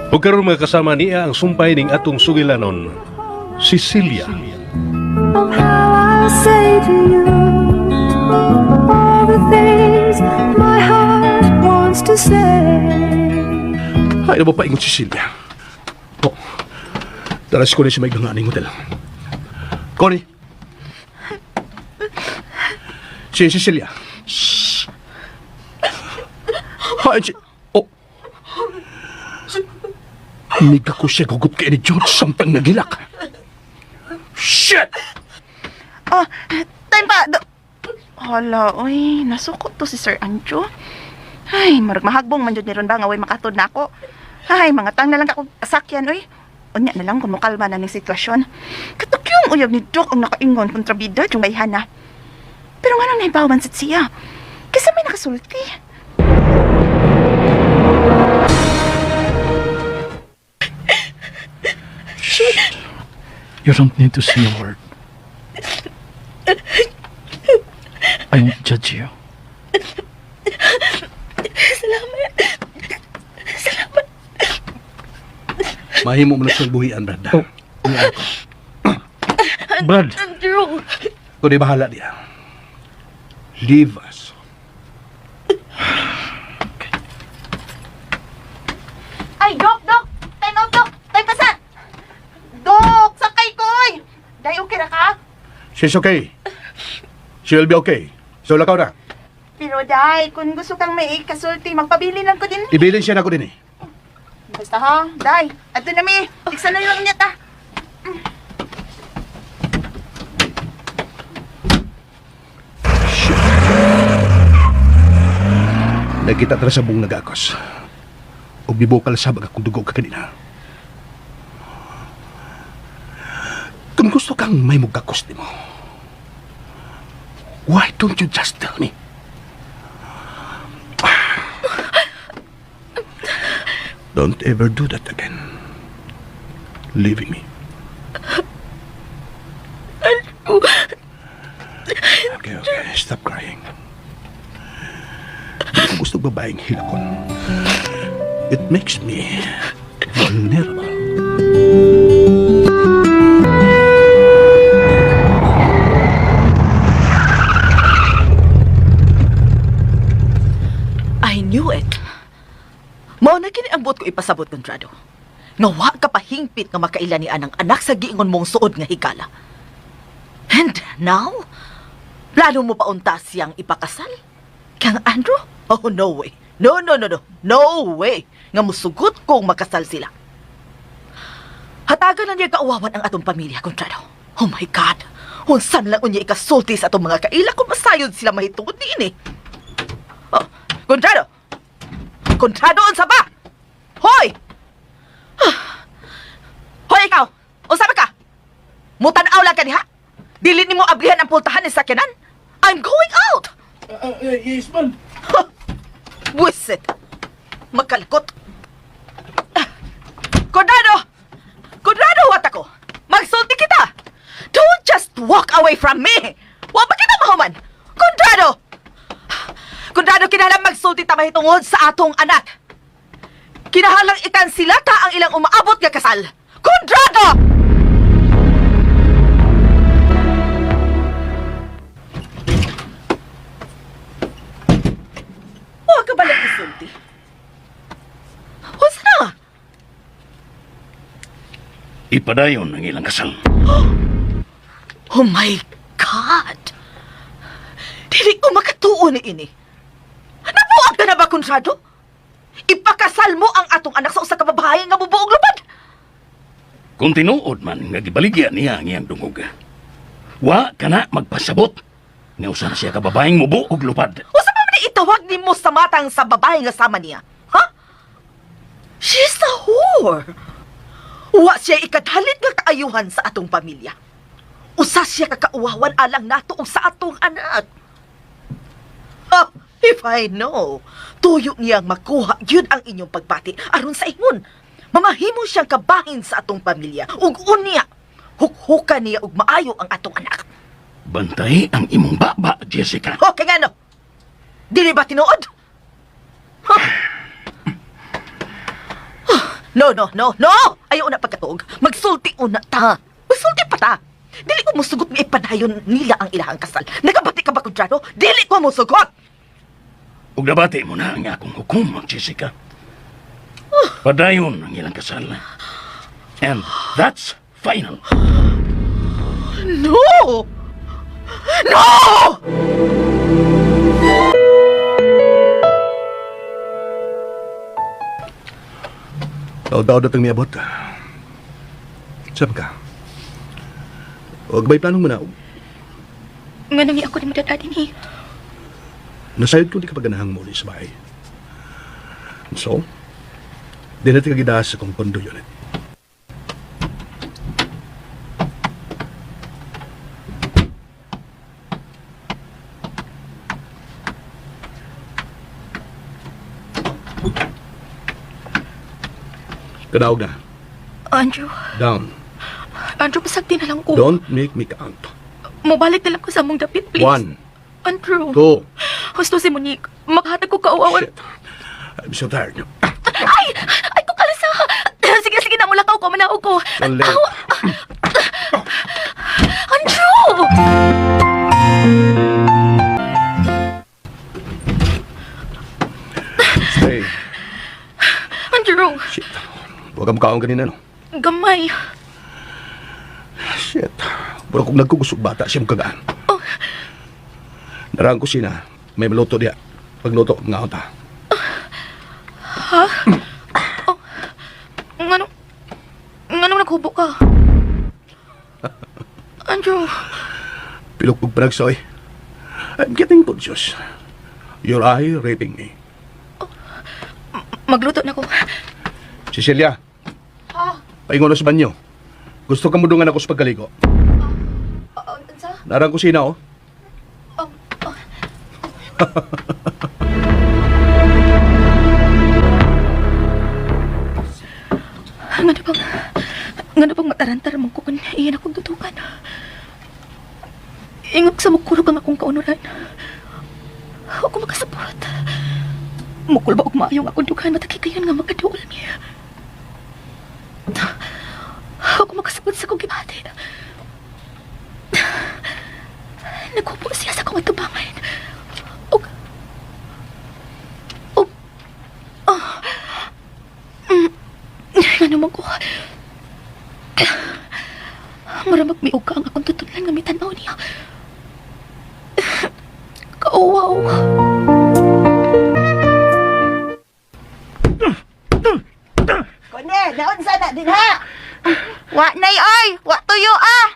O karon mga kasama niya ang sumpay ning atong sugilanon, si Celia. Oh, how I'll say to you all the things my heart wants to say. Ay, na ba paingon si Celia? Oh, talas ko na siya may ganganing hotel. Connie! Si Celia. Shhh! Ay, oh! Amiga ko siya gugup kay ni George sampang nagilak. Shit! Oh, time pa. Hala, uy, nasukot to si Sir Anjo. Ay, marag mahagbong man jud ni ron ba nga way makatod na ako. Ay, mga tang na lang ako sakyan, uy. Unya na lang kung mukalma na ning sitwasyon. Katok yung uyab ni Doc ang nakaingon kontrabida yung bayhana. Pero nga nang naibawan sa siya. Kasi may nakasulti. You don't need to say a word. I won't judge you. Salamat. Salamat. Mahimo mo na siyang buhian, Brad. Oh. Brad, Andrew. kung di bahala niya. Leave us. Ay, Doc! Time out, Doc! Time pasan! Doc! Sakay ko, oy! Day, okay na ka? She's okay. She will be okay. So, lakaw na. Pero Day, kung gusto kang may kasulti, magpabili lang ko din. Ibilin siya na ko din eh. Basta ha, Day. Ato na mi. Tiksan na lang niya ta. Nagkita tara sa buong nagakos. O bibukal sa baga kung dugo ka kanina. Kung gusto kang may mugakos di mo, why don't you just tell me? Don't ever do that again. Leaving me. Okay. Stop crying. Kung gusto babaeng hilakon, it makes me vulnerable. I knew it. Mao na kini ang buot ko ipasabot, Contrado. Nga wa ka pahingpit nga makaila ni anang anak sa giingon mong suod nga higala. And now, plano mo pa unta siyang ipakasal? Kang Andrew? Oh, no way. No. No way. Nga musugot kong makasal sila. Hatagan na niya kauwawan ang atong pamilya, Contrado. Oh my God. Unsan lang unya ikasulti sa atong mga kaila kung masayod sila mahitungod din eh. Oh, Contrado! Contrado, unsa ba? Hoy! Hoy, ikaw! Unsa ba ka? Mutanaw lang ka diha? Dili nimo abrihan ang pultahan ni sakyanan? I'm going out! Yes, ma'am. Wisit! Magkalkot! Contrado! Contrado, wat ako! Magsulti kita! Don't just walk away from me! Wa ba kita mahuman? Contrado! Contrado, kinahanglan magsulti ta mahitungod sa atong anak. Kinahanglan ikansila ta ang ilang umaabot nga kasal. Contrado! Huwag ka balik isulti. What's na? Ipadayon ang ilang kasal. Oh my God! Dili ko makatuo ni ini. Nabuag ka na ba, Contrado? Ipakasal mo ang atong anak sa usa ka babae nga bubuog lupad. Kung tinuod man nga gibaligya niya ang iyang dungog. Wa ka na magpasabot. Nga usa na siya ka babaeng mubo og lupad. Usa pa man itawag nimo sa matang sa babae nga sama niya? Ha? She's a whore. Wa siya ikadhalit nga kaayuhan sa atong pamilya. Usa siya kakauwawan alang nato ug sa atong anak. Ha? If I know, tuyo niyang makuha yun ang inyong pagpati aron sa ingon. Mamahimo siyang kabahin sa atong pamilya ug unya, hukhukan niya ug maayo ang atong anak. Bantay ang imong baba, Jessica. Okay nga no? Dili ba tinuod? Huh? No, no, no, no! Ayaw na pagkatuog. Magsulti una ta. Magsulti pa ta. Dili ko musugot nga ipadayon nila ang ilahang kasal. Nagabati ka ba, Kudrado? Dili ko musugot! Ug nabati mo na ang akong hukom, Jessica. Padayon ang ilang kasal. And that's final. No! No! Daw datang niabot. Saan ka? Huwag ba'y planong mo na? Nga nang ako ni madadadin eh. Nasayod ko di ka paganahang muli sa bahay. So, di natin kagidahas sa kong kondo unit. Kadaog na. Andrew, Down. pasagdi na lang ko. Don't make me count. Mobalik na lang ko sa mong dapit, please. 1, Andrew. 2. Gusto si Monique. Maghatag ko kauawan. Shit. I'm so tired. Ay! Ay, ko kalasa! Sige, sige na, mulakaw ko, manaog ko. Ulit. Aw! Andrew! Stay. Andrew! Shit. Huwag kang mukhaong kanina, no? Gamay. Shit. Pero kung nagkugusog bata, siya mong kagaan. Oh. Narang kusina. May maluto diya. Pagluto, nga ta. Ha? Oh. Ngano naghubo ka? Andrew. Pilok kong panagsoy. I'm getting conscious. Your eye raping me. Magluto na ko. Cecilia. Ha? Paingon na sa banyo. Gusto ka mudungan ako sa pagkaligo. Sa? Narang kusina, oh. Nga na bang matarantar mong ko kung iyan akong tutukan. Ingog sa mukurog ang akong kaunuran. Ako makasabot. Mukul ba og maayong akong dukan matakikayan nga magkaduol niya. Ako makasabot sa kong gibati. Naghubo siya sa kong atubangan. Ano man ko? Maramag miog ka ang akong tutulan nga mitanaw niya. Kauwaw. Kone, naon sana din ha? Wa nay ay, wa tuyo ah.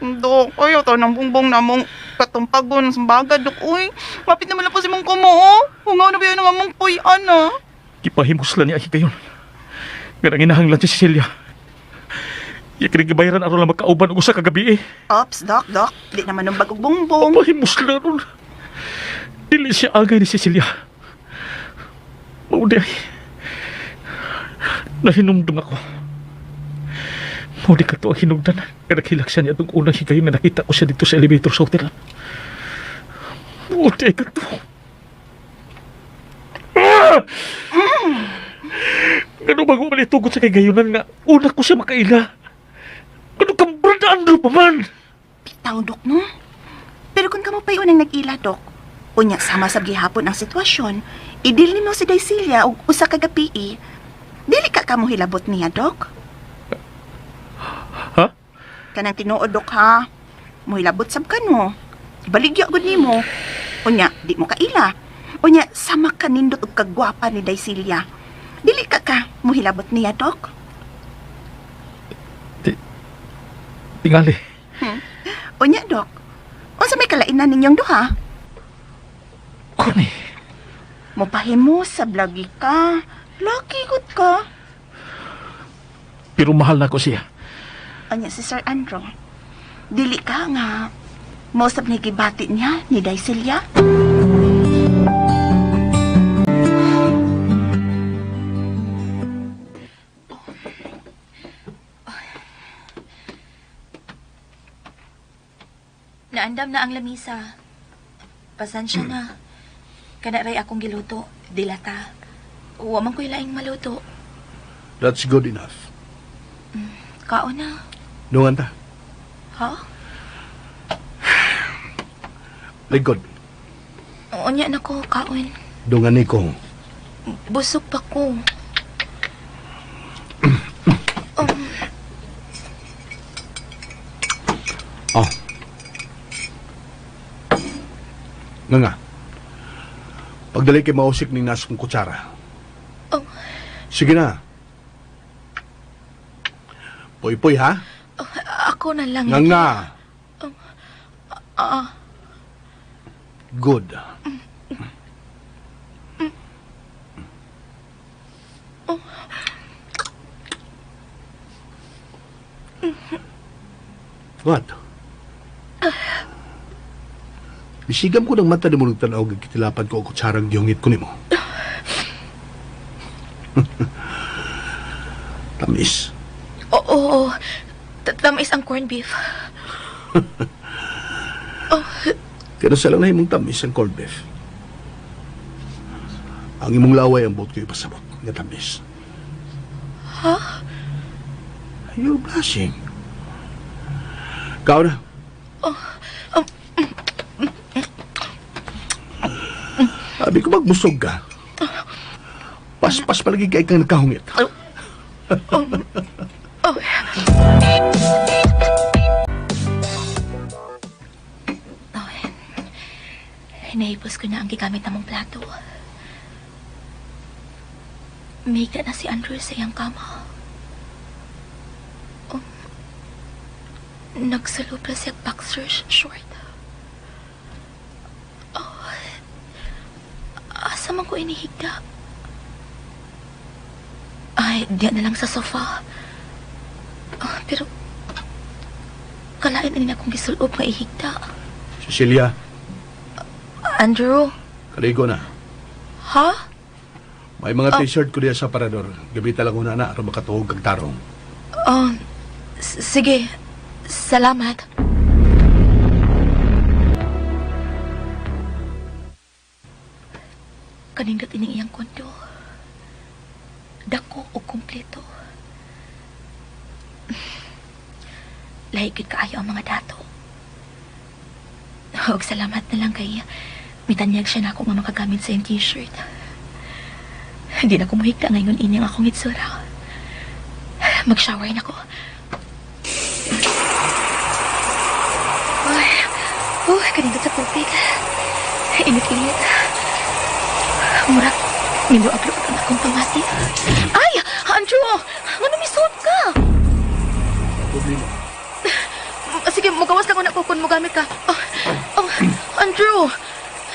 Dok, ayo to nang bungbong namong katumpagon sa bagad dok uy. Mapit naman na po si mong kumo oh. Hungaw na ba yun ang among puy-an ah. Gipahimos lang niya kayon. Nga inahanglan si Cecilia. Iya kinigibayaran aron lang magkauban og usa ka gabi eh. Ops, dok. Di naman ng bagog bongbong. Pahimos lang ron. Dili siya agay ni Cecilia. Mauday. Nahinumdum ako. Mauday ka to ang hinugdan. Kanaghilak siya niya itong unang higayon na nakita ko siya dito sa elevator sa hotel. Mauday ka to. Ganun bago malitugot sa kagayonan nga una ko siya makaila. Ganun kang Brad Andrew pa man. Bitaw, dok, no? Pero kung kamo pa'y unang nag-ila, dok, unya sama sa gihapon ang sitwasyon, idili mo si Daisilia og usa ka gabi, dili ka kamo hilabot niya, dok? Ha? Kanang tinuod, dok, ha? Muhilabot sab ka, no? Baligya gud nimo. Unya, di mo kaila. Unya, sama ka nindot og kagwapa ni Daisilia. Dili ka muhilabot niya, dok? Tingali. Unya, dok. Unsa may kalainan ninyong duha? Kani. Mopahimo sa blagi ka. Lucky good ka. Pero mahal na ko siya. Anya si Sir Andrew. Dili ka nga. Mosab ni gibati niya ni Daisilia. Naandam na ang lamisa. Pasensya na. Kanaray akong giluto. Dilata. Wa man ko'y laing maluto. That's good enough. Kaon na. Dungan ta. Ha? Likod. Unya na ko, kaon. Dungan ni ko. Busog pa ko. Oh. Nga. Pagdali kay mausik ning nas kong kutsara. Oh. Sige na. Poy-poy, ha? Ako na lang. Nga. Ah, Good. What? Isigam ko ng mata ni mo nagtanaw kitilapan ko o kutsarang giyongit ko ni mo. Tamis. oo. Tamis ang corned beef. Kaya sa lang na imong tamis ang corned beef. Ang imong laway ang buot ko ipasabot. Nga tamis. Ha? You're blushing. Kau na. Sabi ko magbusog ka. Pas-pas palagi kay kang nagkahungit. Naipos ko na ang gigamit namong plato. Miga na si Andrew sa iyang kama. Nagsalubra siya boxer short. Asa man ko inihigda? Ay, diyan na lang sa sofa. Pero, kalain na akong gisulob nga ihigda. Cecilia, Andrew? kaligo na. Ha? May mga t-shirt ko diya sa parador. Gabita lang ko na aron makatuhog kag tarong. Sige. Salamat. Kanindot ining iyang kondo. Dako o kumpleto. Lahigid kaayo ang mga dato. Og salamat na lang kay mitanyag siya na ako nga makagamit sa iyong t-shirt. Hindi na ko muhigda ngayon inyang akong itsura. Mag-shower na ko. Kanindot sa tubig. Init-init. Murag, niluag-luag ang akong pamati. Ay! Andrew! Ano misot ka? Problema. Sige, mugawas lang ko na kung mo gamit ka. Andrew!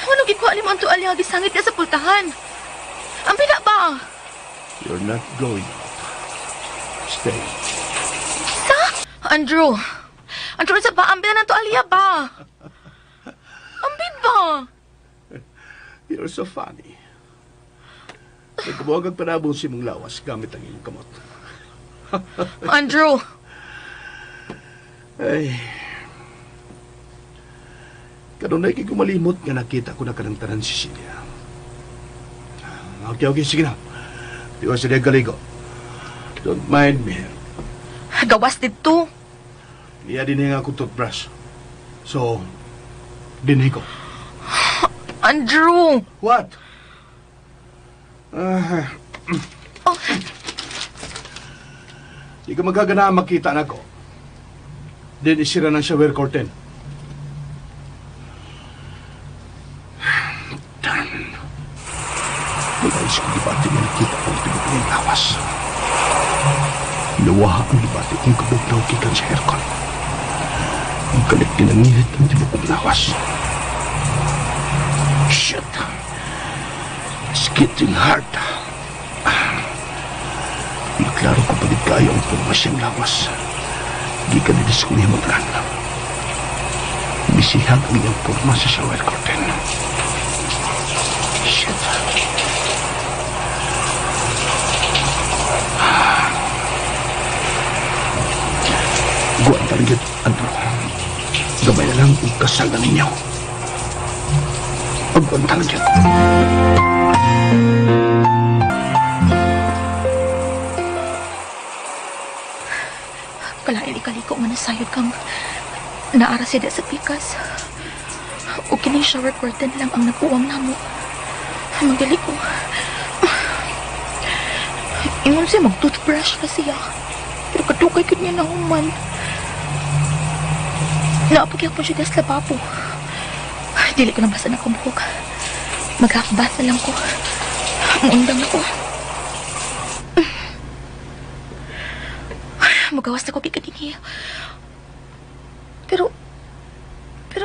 Ano gikuha ni mo ang tuwalya gisangit ka sa pultahan? Ang pila ba? You're not going out. Stay. Sa? Andrew! Andrew, sa ba? Ang pila ng tuwalya ba? Ang ba? You're so funny. Nagkabuhag ang panabong si mong lawas gamit ang iyong kamot. Andrew! Ay. Kanunay kay kumalimot nga nakita ko na kanang si Cecilia. Okay, sige na. Di ba siya galigo? Don't mind me. Gawas dito. Iya din nga akong toothbrush. So, dinhi ko. Andrew! What? Di ka magagana makita na ko. Then isira ng shower curtain. Darn. Nagais ko dibati nga nakita ko ang tibok niyang lawas. Nawaha ang dibati kong kabugnaw kikan sa aircon. Ang kalit tinangihit ang tibok ng lawas. Shit. It's getting hard. Klaro ko palit kayo ang formasyang lawas. Di ka nidis ko niya maglan. Bisihag ang iyang forma sa shower curtain. Shit. Guwan taligid, Andrew. Gabay na lang ang kasalan ninyo. Pagguwan taligid. nako nga nasayod kang naara siya sa pikas. O kining shower curtain lang ang nagpuwang namo. Magdali ko. Ingon siya mag-toothbrush pa siya. Pero katukay ko niya na human. Naapagyak po siya sa lababo. Dili ko nabasa na kumbuhok. Maghakbat na lang ko. Maundang ako. Magawas na ko kikadini. Pero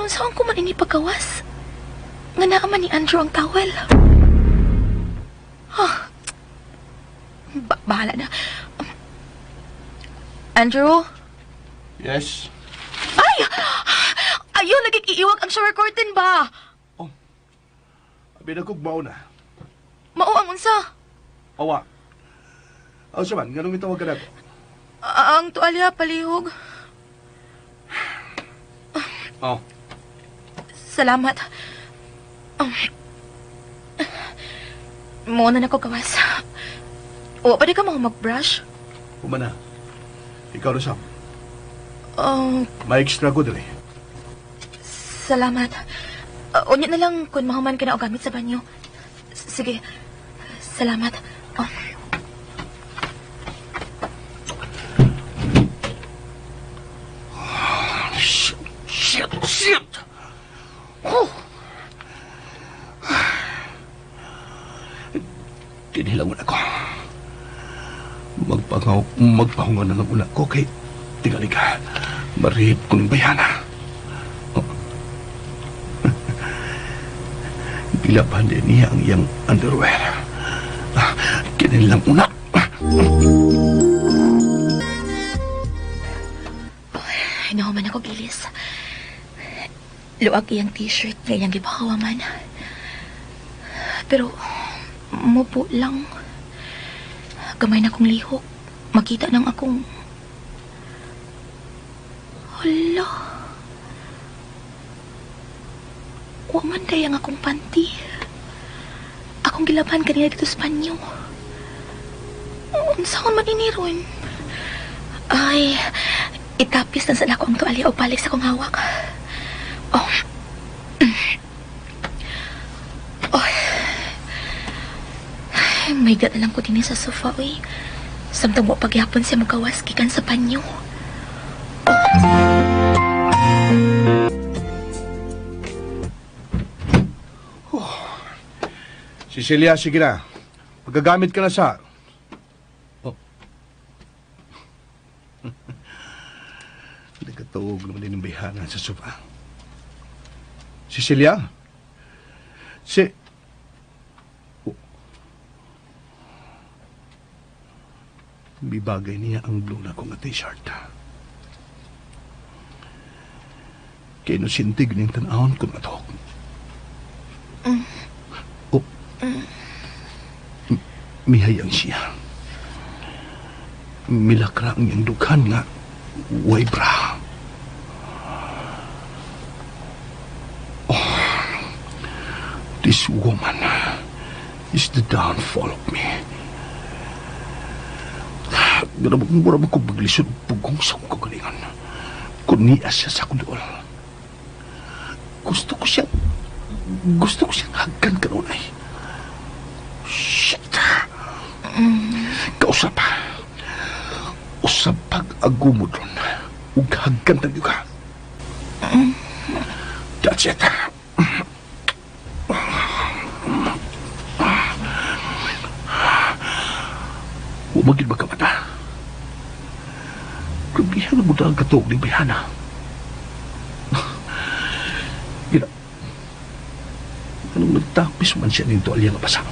saan ko man ini paggawas? Nga naaman ni Andrew ang towel. Bahala na. Andrew? Yes? Ay! Ayaw, nagkikiiwag ang shower curtain ba? Binagkugbaw na. Mao ang unsa? Awa. Aw siya man, ganun itawag ka na ko. Ang tuwalya palihog. Oh. Salamat. Muna na ko gawas. O, pwede ka mo mag-brush? Kumana. Ikaw na Sam. May extra ko dali. salamat. Unya na lang kung mahuman ka na o gamit sa banyo. Sige. Salamat. Shit! Oh! Tinilangon ako. Magpahungan na lang una ko kay tingali ka. Marihip ko ng bayana. Oh. Gilapan din niya ang iyang underwear. Kinilang una. Nahuman ako, Gilis. Luwag iyang t-shirt nga iyang gibahawaman. Pero, mupo lang. Gamay na akong lihok. Makita nang akong... Hala. Waman day ang akong panty. Akong gilaban kanina dito sa banyo. Saan man iniron? Ay, itapis na sa lako ang tuwalya o balik sa akong hawak. May na lang ko din sa sofa, uy. Samtang mo pagyapon siya magawas gikan sa banyo. Cecilia, sige na. Magagamit ka na sa... Oh. Nagkatawag naman din ng bihana sa sofa. Cecilia? Bibagay niya ang blue na kong t-shirt. Kaya nasintig niyang tanahon ko na to. Mihayang siya. Milakra ang iyang dukhan nga way bra. This woman is the downfall of me. Murabag ko maglisod pugong sa kong kagalingan. Kuniya siya sa kundol. Gusto ko siyang hagkan kanunay. Shit! Kausap pa. Usap pag-agumod ron. Ug hagkan tayo ka. That's it. Umagin ba ka mata? Grabihan mo na ang katog ni Bihana. Gina, anong nagtapis man siya ng tuwalya nga pasang?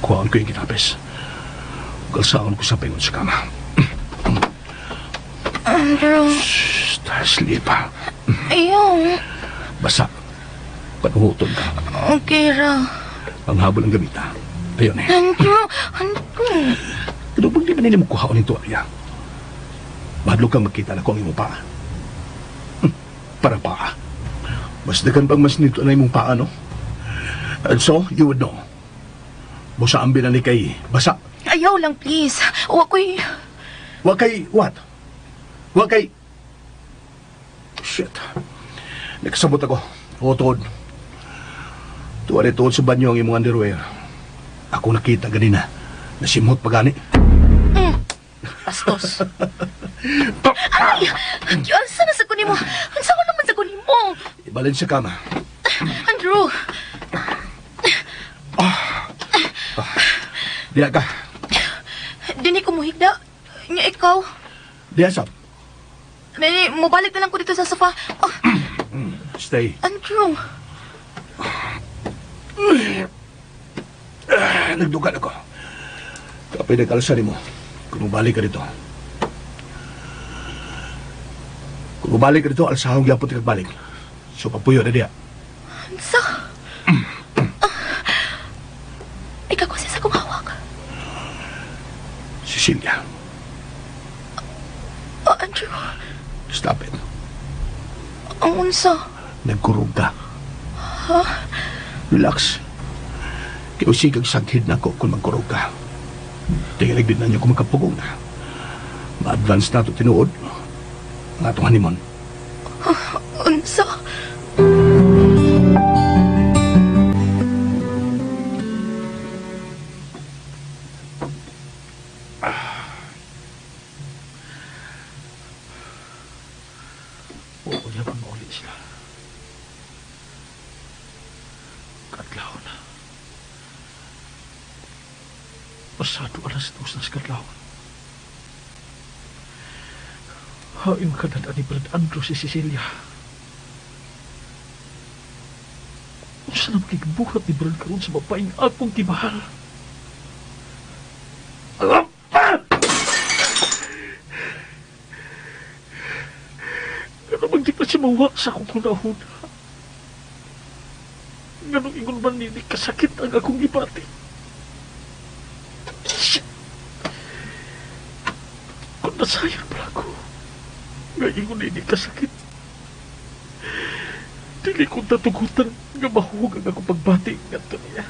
Kuhaan ko yung kinapis. Galsaon ko sa pingon sa kama. Andrew. Shhh, sleep ha. Ayaw. Basa. Panuhutod ka. Okay ra. Ang habol ng gamita. Ayun eh. Andrew. Pero pag di ba nila mo kuhaon ng tuwalya? Madlo kang makita na ko ang iyong paa. Para paa. Mas dagan pang mas nito na imong paa, no? And so, you would know. Busa ang binani kay basa. Ayaw lang, please. O ako'y... Wa kay what? Huwag kay... Shit. Nakasabot ako. Utod. Tuwa rin tuod sa banyo ang imong underwear. Ako nakita ganina. Nasimot pa gani. Bastos. Ay! Ansa na sa kunin mo? Ansa ko naman sa kunin mo? Ibalin sa kama. Andrew! Diya ka. Dini ko muhigda. Nya ikaw. Diya sab. Nani, mubalik na lang ko dito sa sofa. Oh, Stay. Andrew! Nagdugan ako. Kapay nagkalsan mo. Kung balik ka dito. Kung balik ka dito, alsahong yapot kagbalik. So, papuyo na diya. Ansa? Ikaw ko siya sa kumawag. Cecilia, Andrew, stop it. ang unsa? Nagkurog ka. Relax. Kaya usikag saghid na ako kung magkurog ka. Tingin din na niyo kung magkapugong na. Ma-advance na ito tinuod. Nga itong honeymoon. Unsa? Oo, yaman mo ulit sila. Kadlaw na. Pasado alas 2 na sa kadlaw. Hain makadadaan ni Brad Andrew si Cecilia. Saan na makikbuhat ni Brad karon sa babaeng akong kimahal? Ganun magdi pa siya mawa sa akong hunahuna. Ganun ingon man nini kasakit ang akong ipati. Shit! Kung nasayang pala ko, nga ingon nini kasakit. Dili kong tatugutan nga mahugag ako pagbati nga ito niya.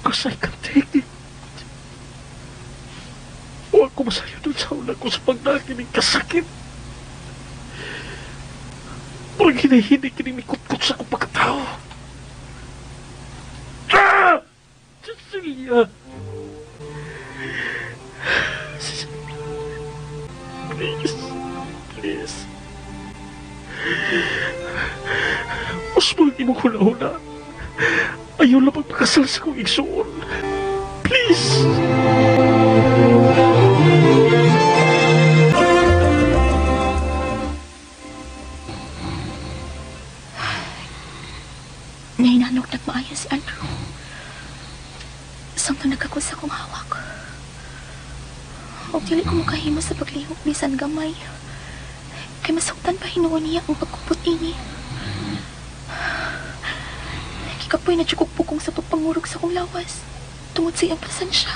Because I can take it. Huwag ko masayo doon sa una ko sa pagdakinig kasakit. Parang hinahinig kinimikot-kot sa akong pagkatao. Ah! Cecilia! Please. Please. Mas mga mo huna-huna. Ayaw lang magpakasal sa kong igsoon. Please! Nahinanok nagmaaya si Andrew. Samtang nagkakos sa kong hawak. O dili ko makahimo sa paglihok bisan gamay. Kay masuktan pa hinuon niya ang pagkupot ini. Kikapoy na tsukog-pukong sa pagpangurog sa kong lawas. Tungod sa iyang pasensya.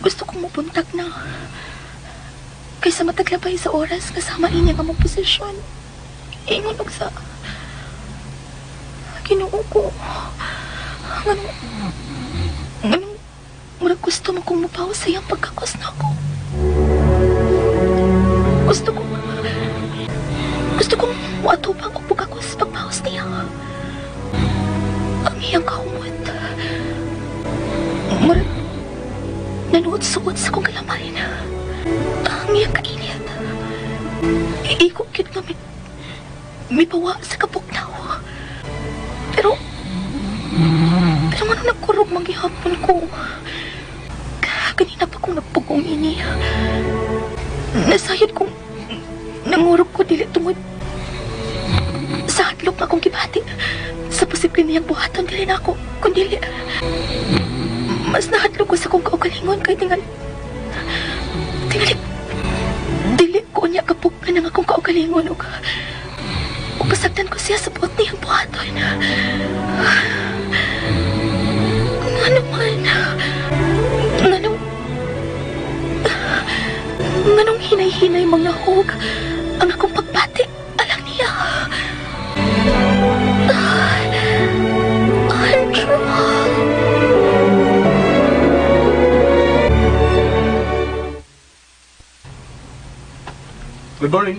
Gusto kong mapuntag na. Kaysa mataglabay sa oras kasama inyang among posisyon. Ingon og sa... Ginoo ko. Anong murag gusto mo kong mapaw sa iyang pagkakos na ako. Gusto kong maatupang o pagkakos pagpaos niya. Ang iyang kahumot. Murag nanuot-suot sa kong kalamay na. Ang iyang kainit. Iikot yun nga may pawa sa kapugnaw. Pero ano nagkurog maghihapon ko? Kanina pa kong nagpugong ini. Nasayod kong nangurog ko dili tungod sa hadlok na akong kibati. Sa posible niyang buhaton dili na ako. Kundi mas nahadlok ko sa kong kaugalingon kay tingali dili ko niya kapugnan ng akong kaugalingon ug pasagdan ko siya sa buot niyang buhaton. Nganong hinay-hinay mga hug ang akong pagbati alang niya. Andrew. Good morning.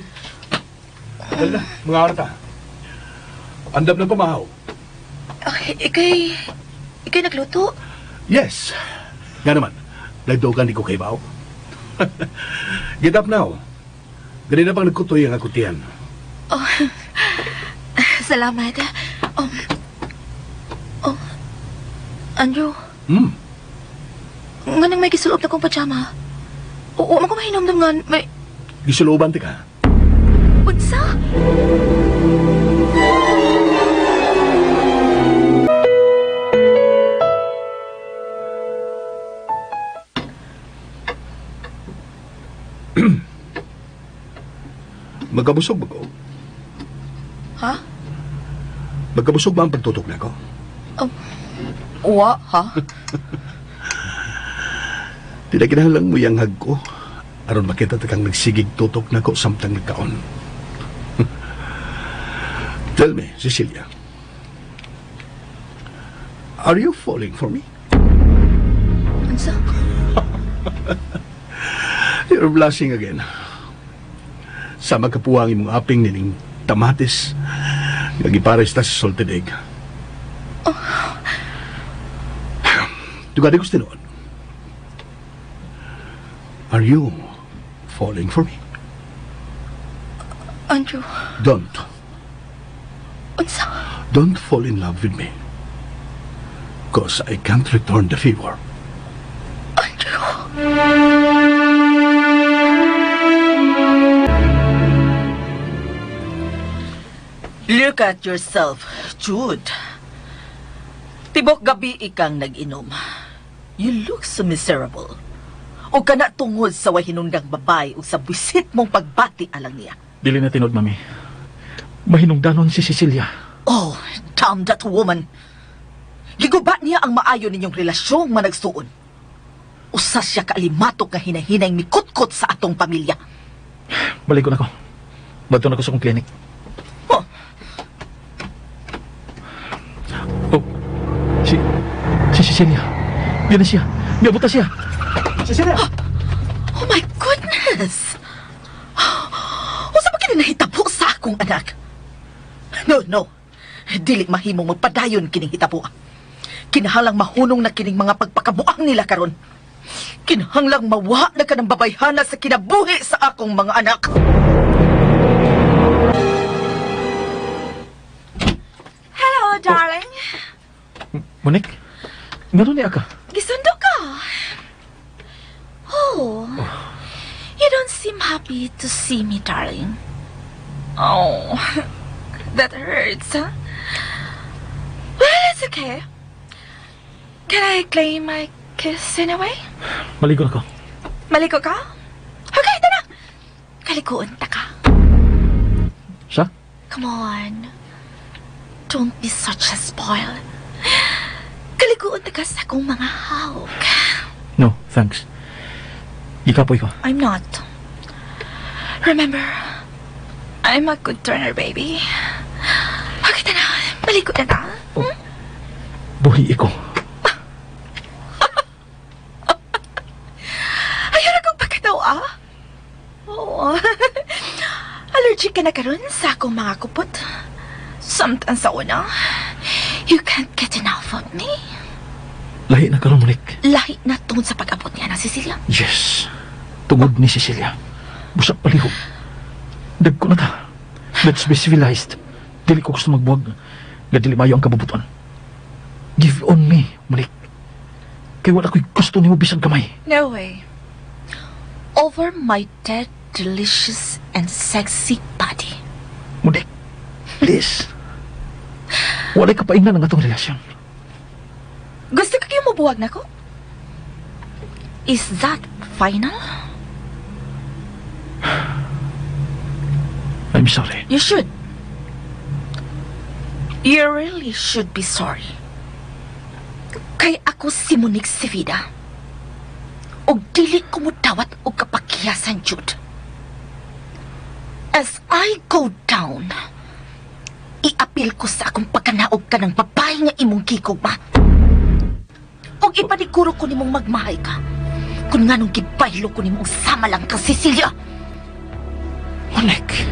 Hala, mga arta. Andam ng pamahaw. Ikay nagluto? Yes. Nga naman, nagdogan di ko kay Bao. Get up now. Ganina pang nagkutoy ang akutian. Salamat. Andrew, nga nang may gisulog na kong pajama. Oo, man ko mahinomdom nga, may... Gisuluban ti ka. Unsa? Magkabusog ba ko? Ha? Magkabusog ba ang pagtutok na ko? Uwa, ha? Tinaginahalang mo yung hag ko. Aron makita kang nagsigig tutok na ko samtang nagkaon. Tell me, Cecilia. Are you falling for me? Unsa? You're blushing again. Sama kapuwang imong aping nining tamatis. Nagipares ta sa salted egg. Tugadi ko tinuod. Are you falling for me? Andrew, Don't. unsa? Don't fall in love with me. Because I can't return the favor. Look at yourself, Jude. Tibok gabi ikang nag-inom. You look so miserable. O ka na tungod sa wahinundang babae o sa bisit mong pagbati alang niya. Dili na tinod, mami. Mahinungdanon si Cecilia. Oh, damn that woman. Giguba niya ang maayo ninyong relasyong managsuon. Usa siya kaalimatok nga hinahinay mikutkot sa atong pamilya. Balik ko na ko. Bato na ko sa kong klinik. Oh, Oh, si Cecilia. Yan na siya. Miabot na siya. Cecilia! oh my goodness! Usa ba kini nahitabo sa akong anak? No. Dili mahimong magpadayon kining hitabo. Kinahanglang mahunong na kining mga pagpakabuang nila karon. Kinahanglang mawa na ka ng babayhana sa kinabuhi sa akong mga anak. Hello, darling. Monik, ngano niya ka? Gisundo ka. Oh, you don't seem happy to see me, darling. Oh, that hurts, huh? Well, it's okay. Can I claim my kiss anyway? Maligo na ko. Maliko ka? Okay, tara. Kalikuan ta ka. Siya? Come on. Don't be such a spoil. Kalikuan ta ka sa akong mga hawk. No, thanks. Ikapoy ko. I'm not. Remember, I'm a good turner, baby. Okay, tara. Maliko na ta. Buhi ko. Ayaw kong pagkatawa. Oo. Allergic ka na karon sa akong mga kupot. Samtang sa una, you can't get enough of me. Lahi na ka lang, Monik. Lahi na tungod sa pag-abot niya ng Cecilia. Yes. Tungod ni Cecilia. Busak palihog. Dag ko na ta. Let's be civilized. Dili ko gusto magbuwag. Nga dili mayo ang kabubuton. Give on me, Monik. Kaya wala ko'y gusto ni mo bisan kamay. No way. Over my dead, delicious, and sexy body. Monik, please. Walay kapaingnan ang atong relasyon. Gusto ka kayo mabuwag na ko? Is that final? I'm sorry. You should. You really should be sorry. Kay ako si Monique Sevida. Og dili ko mo dawat og kapakyasan, Jude. As I go down, iapil ko sa akong pagkanaog ka ng babae nga imong gigugma. Og ipaniguro ko nimong magmahay ka. Kung nga nung gibaylo ko nimong sama lang kang Cecilia. Manik.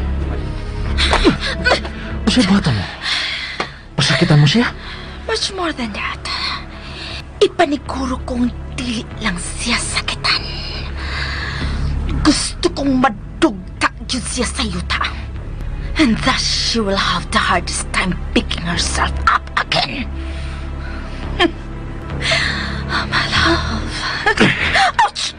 O siya bata mo? Pasakitan mo siya? Much more than that. Ipaniguro kong dili lang siya sakitan. Gusto kong madugta yun siya sa yuta. And thus she will have the hardest time picking herself up again. Oh, my love. Ouch!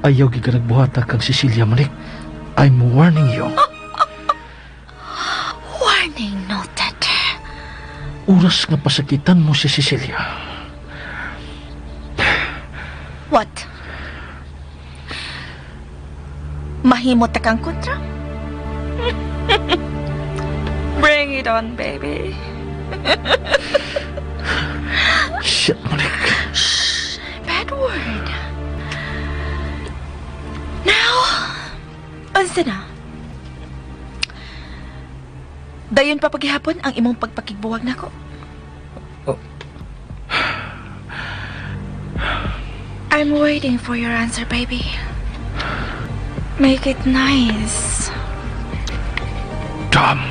Ayaw giga nagbuhata kang Cecilia, Manik. I'm warning you. Warning noted. Oras nga pasakitan mo si Cecilia. What? Mahimot ta kang kontra? Bring it on, baby. Shit, Manik. Shh, bad word. Now, unsa na? Dayon pa paghihapon ang imong pagpakigbuwag nako. I'm waiting for your answer, baby. Make it nice. Tom.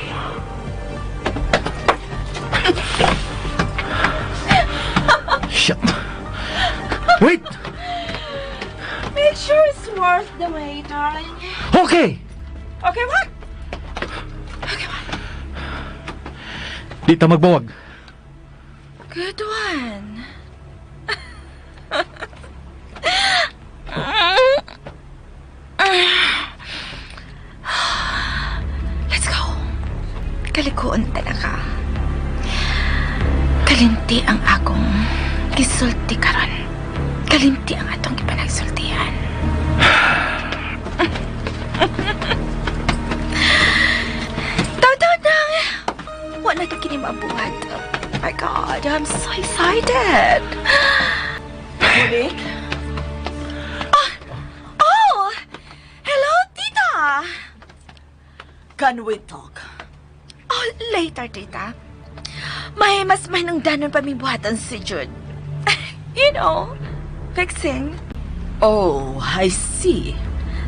Shit. Wait! Make sure it's worth the wait, darling. Okay! Okay, what? Okay, what? Di ta magbawag. Good one. Let's go. Kalikuon talaga. Kalimti ang akong gisulti karon. Kalimti ang atong gipanagsultihan. Taw-taw-tang! Wala na kini mabuhat. Oh my God, I'm so excited. Monik? Oh! Hello, tita! Can we talk? Oh, later, tita. May mas manungdanon pa buhatan si Jude. You know, fixing. Oh, I see.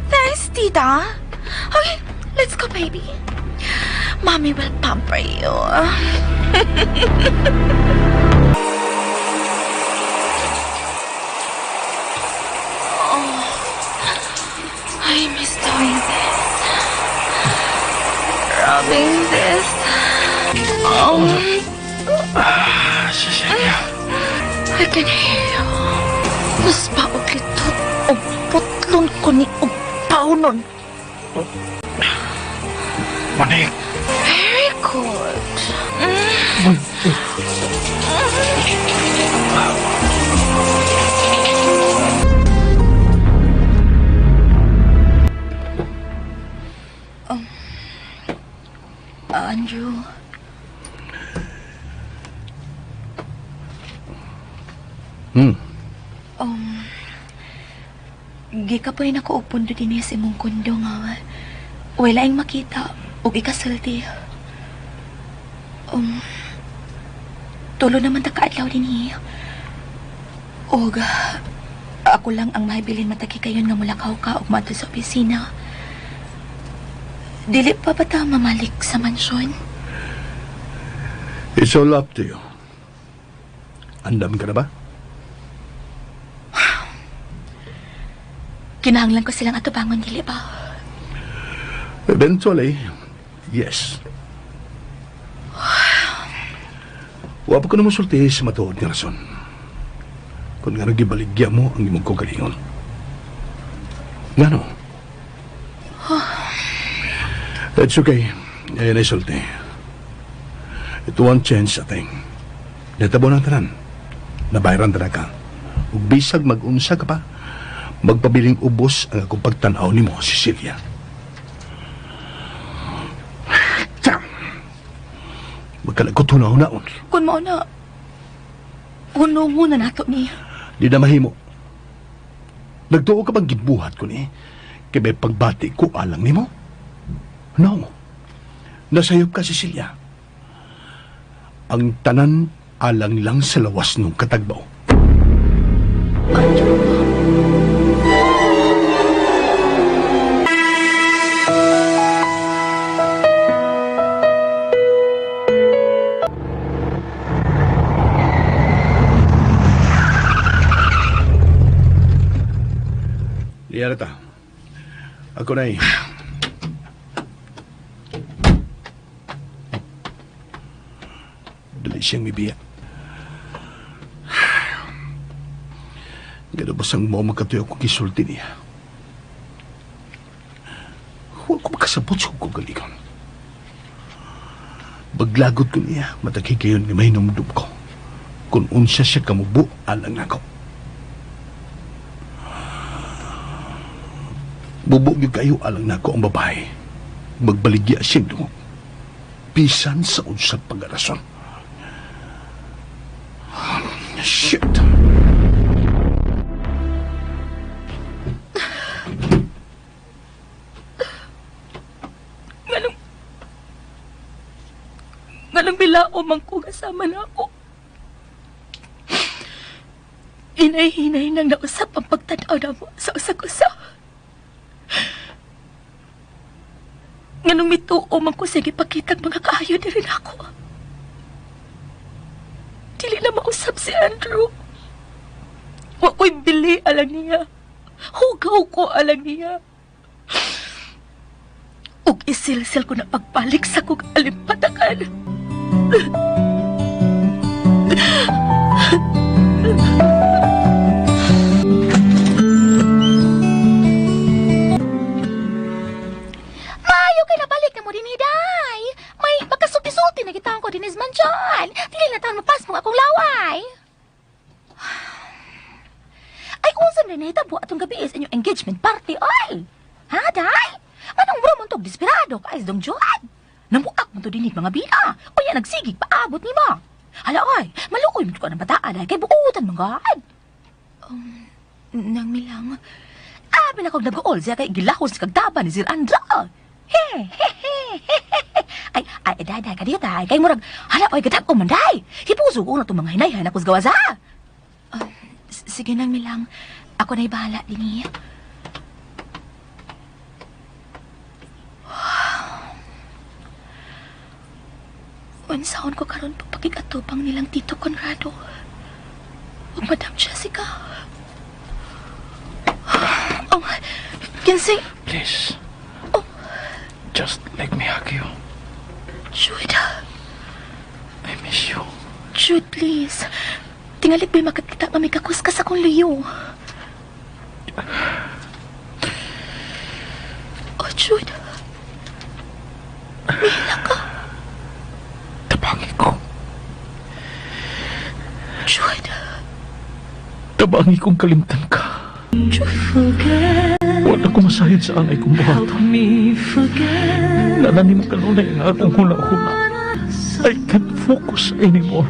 Thanks, tita. Okay, let's go, baby. Mommy will pamper you. I miss doing this. Rubbing this. Cecilia. I can hear you. Mas pauglitot o putlon ko ni o paunon. Manik. Very good. Andrew. Gikapoy na ko og pundo din sa imong kundo nga. Wala ing makita og ikasulti. Tulo naman ta kaadlaw dinhi. Og ako lang ang mahibilin matagi kayon nga mulakaw ka og madto sa opisina. Dili pa ba ta mamalik sa mansyon? It's all up to you. Andam ka na ba? Kinahanglan ko silang atubangon, dili ba? Eventually, yes. Wapa ko naman sulti sa matuod nga rason. Kung nga nagibaligya mo ang imong kagalingon. Nga no? That's okay. Ayan ay sulti. Ito one chance sa ting. Natabo ng tanan. Nabayran talaga ka. Ug bisag mag-unsa ka pa, magpabiling ubos ang akong pagtanaw ni mo, Cecilia. Magkalagot na naon. Kung mo na, uno muna nato ni. Di na mahimo. Nagtuo ka bang gibuhat ko ni? Kaya may pagbati ko alang ni mo? No. Nasayop ka, Cecilia. Ang tanan alang lang sa lawas nung katagbaw. Iyara ta. Ako na Dali siyang mibiya. Gano ba sang mo magkatuyo ko kisulti niya? Huwag ko makasabot sa kong galingon. Baglagot ko niya, matagay kayo ni may numdum ko. Kung unsya siya kamubo, alang ako. Bubog kayo alang na ako ang babae. Magbaligya siyang dungog. Pisan sa unsang pag-arason. Shit! Nganong bilao man ko kasama na ako. Inay-hinay nang nausap ang pagtanaw na mo sa usa-usa. Nganong mituo man ko sige pakitag mga kaayo na rin ako. Dili na mausap si Andrew. Wa ko'y bili alang niya. Hugaw ko alang niya. Ug isil-sil ko na pagbalik sa kong alimpatakan. Maayo kay nabalik na mo din, Hiday. May pagkasulti-sulti na kita ko din is Manchon. Dili na tayo mapas mo akong laway. Ay, unsan rin na itabo atong gabi is inyong engagement party, oy. Ha, Day? Anong bro mo tog desperado ka is dong John? Namuak mo to dinig mga bina. O yan, nagsigig, paabot ni mo. Hala, oy, malukoy mo ko ng bataan ay kay buutan mga gad. Nang milang, abi na kong nag-uol siya kay gilahon sa kagdaban ni Sir Andra. Ay, day, kadiyo day. Kay murag, hala, oy, gadag ko man, day. Hipuso ko na itong mga hinay-hay na kusgawa sa. Sige nang milang, ako na'y bahala din niya. Unsaon ko karon pagpakikatubang nilang Tito Conrado. Ug Madam Jessica. Oh, Kinsey. Please. Just let me hug you. Jude. I miss you. Jude, please. Tingalit ba'y makakita kami kakuskas akong liyo. Oh, Jude. Mihila ka. Tabangi ko. Jude. Tabangi kong kalimtan ka. Wala ko masayad sa angay kong buhatan. Nanani mo kanunay nga akong hula-hula. I can't focus anymore.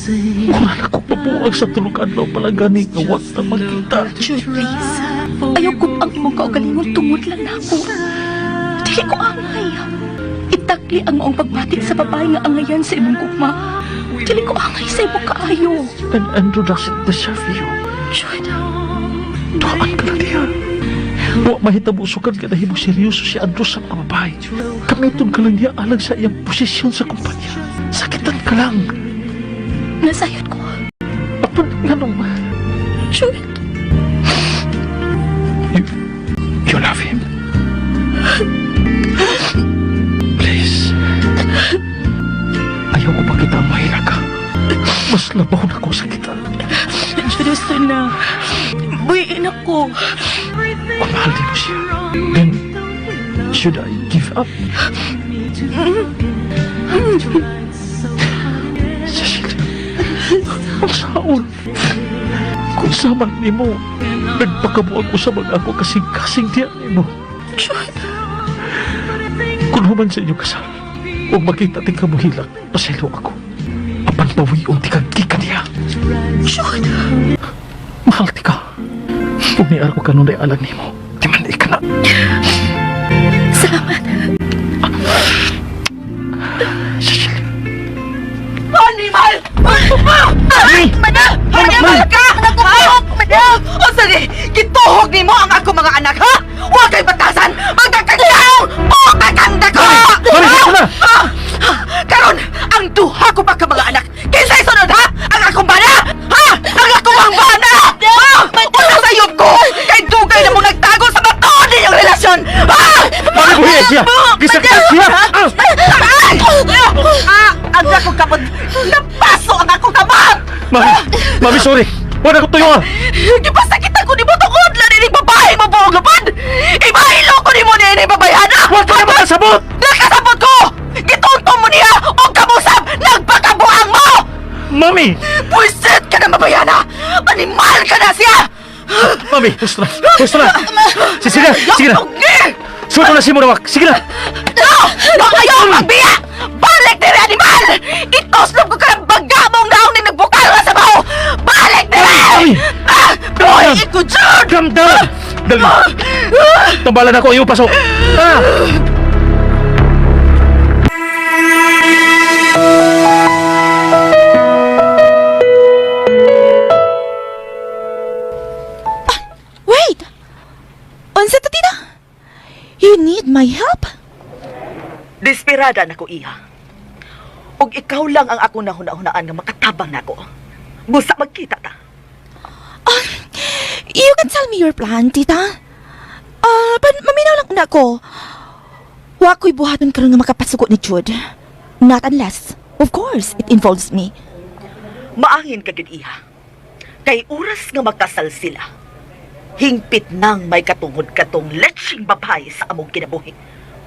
Wala na ko pabuwag sa tulukan mo palagani nga wag na magkita. Jude, please. Ayaw ko ang imong kaugalingon tungod lang na ako. Dili ko angay. Itakli ang maong pagbati sa babae nga angayan sa imong gugma. Dili ko angay sa imong kaayo. And Andrew doesn't deserve you. Jude. Tuhaan ka na diyan. Huwag mahitabusukan ka na himo seryoso si Andrew sa mga babae. Kamiton ka lang niya alang sa iyang posisyon sa kumpanya. Sakitan ka lang. Nasayot ko. Apan ganong... Jude. You love him? Please. Ayaw ko pa kita mahila ka. Mas labaw na ko sa kita. Jude, gusto na. Buhiin ako. Kung mahal din mo siya, then should I give up? Cecilia, ang saon. Kung saman ni mo, nagpakabuang ko sa mga ako kasing-kasing diyan ni mo. Kung human sa inyo kasal, huwag makita ting kamuhilak, paselo ako. Apan pawiong tikag-kika niya. Mahal ti ka. Kung niar ko kanunay alam ni mo, di man ka na. Salamat. Cecilia. Animal! Madam! Animal ka! Madam! O sali, gituhog ni mo ang ako mga anak, ha? Huwag kay batasan! Magkakaglaw! O kakanda ko! Karon, ang duha ko pa ka mga anak, kinsay sunod, ha? Ang akong bana! Ha? Ang akong bana! Ha? Una sa iyong ko! Kay dugay na mong nagtago Mami, sorry. Wala ko tuyo, ah. Di ba sakitan ko ni mo tungod lang ni babae mo buong lupad? Ibahilo ko ni mo ni babayana! Huwag ka na makasabot! Nakasabot ko! Gituntong mo niya o kamusap! Nagpakabuang mo! Mami! Puisit ka na mabayana! Animal ka na siya! Mami, gusto na. Gusto na. Sige na, sige na. Suot mo na si Murawak. Sige na. No! No kayo magbiya! Balik diri animal! Itoslog ko ka ng baga mong naong na nagbukal ka sa baho! Balik diri! Mami! Boy, iko dyan! Calm down! Dali. Tambalan ako iyong pasok. Ah! Wait! Unsa to, Tina? You need my help? Desperada na ko iya. Og ikaw lang ang ako nahuna-hunaan nga makatabang nako. Busa magkita ta. You can tell me your plan, tita. Maminaw lang na ko. Wa ko'y buhaton karon nga makapasuko ni Jude. Not unless, of course, it involves me. Maangin ka gid iya. Kay oras nga magkasal sila. Hingpit nang may katungod katong letsing babae sa among kinabuhi.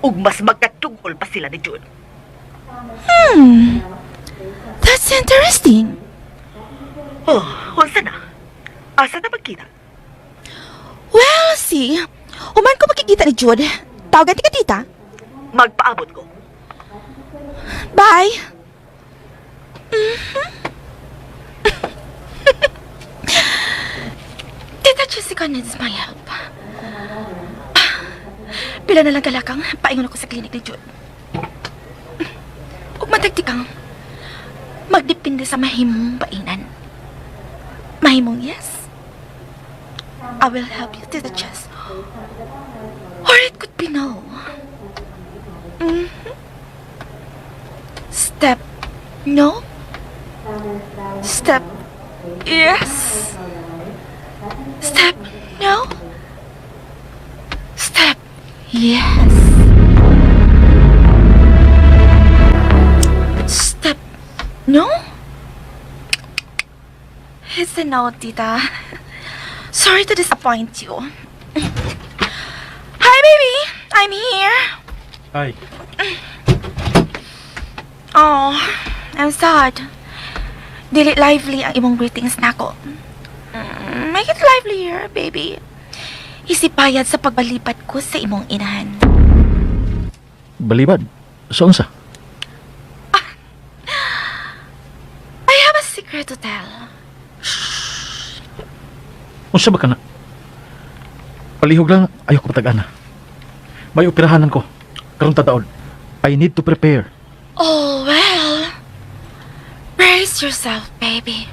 Ug mas magkatungol pa sila ni Jude. That's interesting. Oh, unsa na? Asa na magkita? Well, see, human ko makikita ni Jude. Tawagan ti ka, tita. Magpaabot ko. Bye. Tita Jessica needs my help. Pila na lang kalakang, paingon ako sa klinik ni Jude. Huwag matagtikang, magdepende sa mahimong bainan. Mahimong yes. I will help you, Tita Jess. Or it could be no. Step no. Step yes. Step no. Step yes. Step no. It's a no, Tita. Sorry to disappoint you. Hi, baby. I'm here. Ay. Oh, I'm sad. Dili lively ang imong greetings nako. Make it livelier, baby. Isipayad sa pagbalipat ko sa imong inahan. Balibad. Saan sa? I have a secret to tell. Unsa ba ka na? Palihog lang, ayoko patag-ana. May operahanan ko. Karong tataon. I need to prepare. Oh, well. Brace yourself, baby.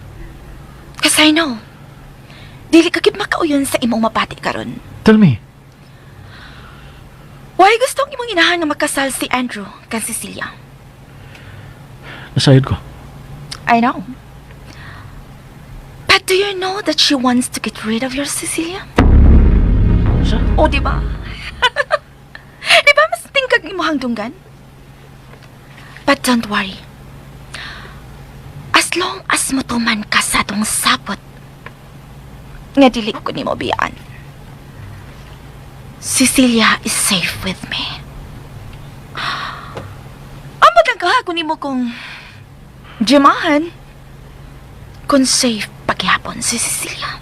Cause I know, dili ka gid makauyon sa imong mapati karon. Tell me. Why gustong imong inahan nga makasal si Andrew kan Cecilia? Nasayod ko. I know. But do you know that she wants to get rid of your Cecilia? Sa? O, di ba? Di ba mas tingkag imo hangdunggan? But don't worry. As long as mutuman ka sa atong sapot, nga dili ko nimo biyaan. Cecilia is safe with me. Amo lang ka kung nimo kong jimahan kung safe paghihapon si Cecilia.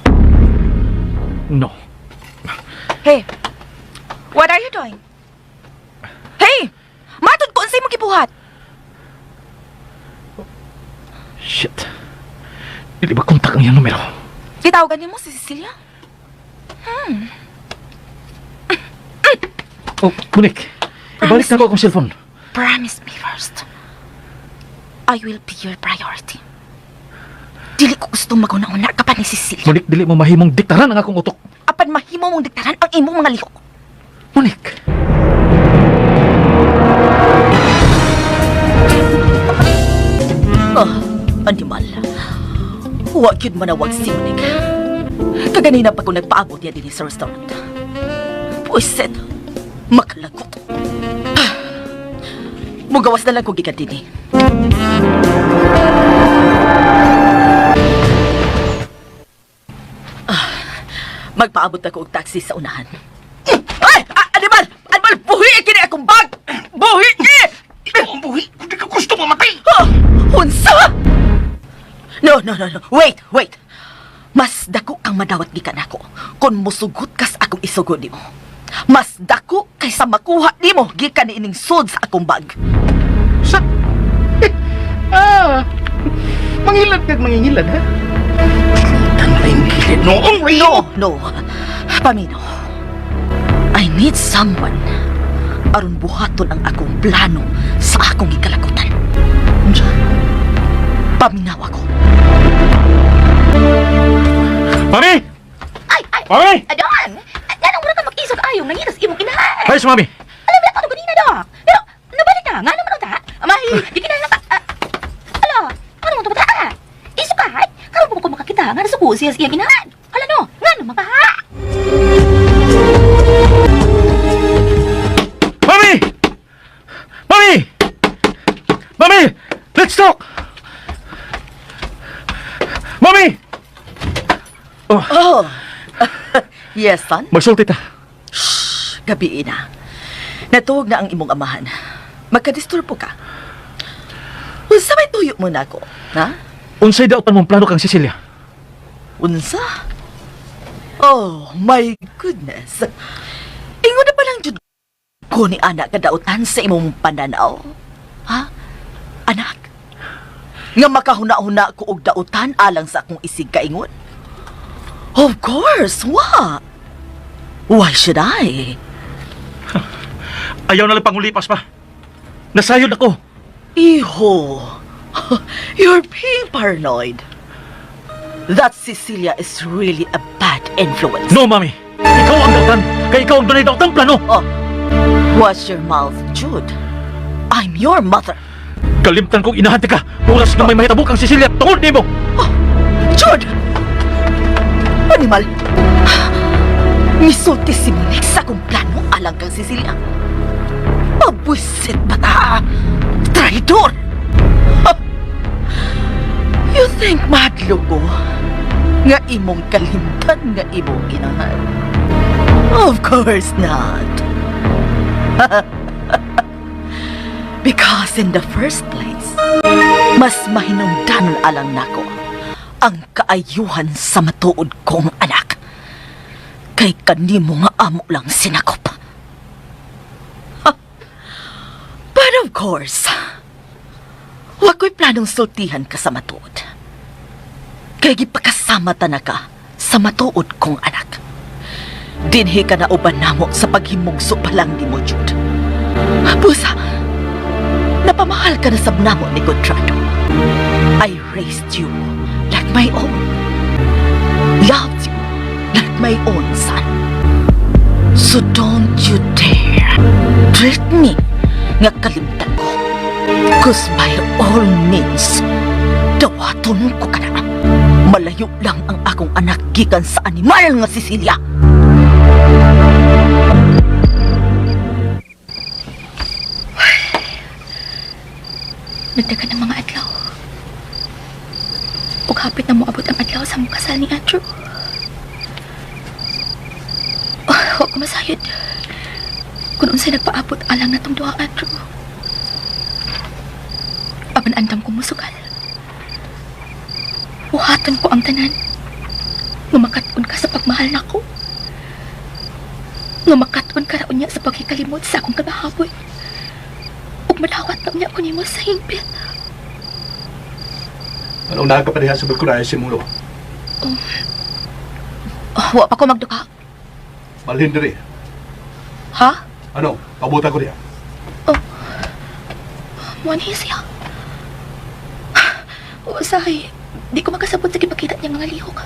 No. Hey, what are you doing? Hey, matod ko unsay mo gibuhat. Shit. Dili ba kontak ang iyang numero? Gitawagan niyo mo si Cecilia? Oh, Bunik. Ibalik na ko akong cellphone. Promise me first. I will be your priority. Dili ko gusto maguna-una ka pa ni Cecilia. Bunik, dili mo mahimong diktaran ang akong utok. Apan mahimo mong diktaran ang imong mga lihok. Bunik. Animal. Huwag yun manawag si Monik. Kaganina pa kung nagpaabot niya din sa restaurant. Puiset. Makalagot. Mugawas na lang kung gikan din eh. Magpaabot ako og taxi sa unahan. Ay! Animal! Animal! Buhi! Kini akong bag! Buhi! Ikaw ang buhi. Hindi ka gusto mamatay. Unsa? No. Wait. Mas dako kang madawat gikan ako kung musugot kas akong isugod nimo. Mas dako kaysa makuha nimo gikan ining sud sa akong bag. Sa... Mangilad kag mangingilad, ha? Tanay gilid noong No. Pamino. I need someone aron buhaton ang akong plano sa akong gikalakutan. Unsa? Paminaw ako. Mami! Ay! Mami! Adon! Anong mura ka mag-isog ayong nanginas imong inahan? Ayos, Mami! Alam mo na paano ganina, Dok? Pero, nabalik na. Nga naman o ta? Amay, di kinala ka. Alo, ano mo ito ba ta? Isog ka, hay? Karoon po ko makakita nga nasuko siya siya ginahan. Hala no, nga naman ka, ha? Mami! Mami! Mami! Let's talk! Mami! Oh. Yes, son. Magsulti ta. Gabi na. Natuog na ang imong amahan. Magkadisturbo ka. Unsa may tuyo mo na ako, ha? Unsay daotan mong plano kang Cecilia? Unsa? Oh, my goodness. Ingo na palang jud ko ni anak kadautan sa imong pananaw. Ha? Anak? Nga makahuna-huna ko og dautan alang sa akong isig kaingon? Of course, what? Why should I? Ayaw na lang pangulipas pa. Nasayod ako. Iho, you're being paranoid. That Cecilia is really a bad influence. No, Mami. Ikaw ang dautan. Kaya ikaw ang dunay dautang plano. Oh, watch your mouth, Jude. I'm your mother. Kalimtan kong inahanti ka. Oras na may mahitabo kang Cecilia tungod nimo. Oh, Jude! Animal, misulti si Monique sa kong plano alang kang Cecilia. Abwisit bata! Traidor! Oh, you think madlo ko nga imong kalimtan nga imong ginahan? Of course not. Because in the first place, mas mahinungdanon alang nako ang kaayuhan sa matuod kong anak. Kay kanimo nga amo lang sinakop. But of course, wa ko'y planong sultihan ka sa matuod. Kay gipakasama ta na ka sa matuod kong anak. Dinhi ka na uban namo sa paghimugso pa lang ni mo, Jude. Busa, napamahal ka na sa namo ni Contrado. I raised you like my own. Loved you like my own son. So don't you dare treat me nga kalimtan ko. Cause by all means, dawaton ko ka na. Malayo lang ang akong anak gikan sa animal nga Cecilia. Nagdagan ng mga adlaw. Ug hapit na moabot ang adlaw sa mong kasal ni Andrew. Huwag ko masayod. Kung unsay nagpaabot alang na tong duha, Andrew. Apan andam ko musugal. Buhaton ko ang tanan. Ngumakaton ka sa pagmahal nako. Ngumakaton ka raon niya sa pagkikalimot sa akong kagahaboy. Ug madawat na niya ko nimo sa hingpit. Anong nakapadiha sa Balconaya si Mulo? Wa pa ko magduka. Malhin diri. Ha? Ano? Pabuta ko diya. Mani siya. Usahay, di ko makasabot sa kipakita niyang mga lihok.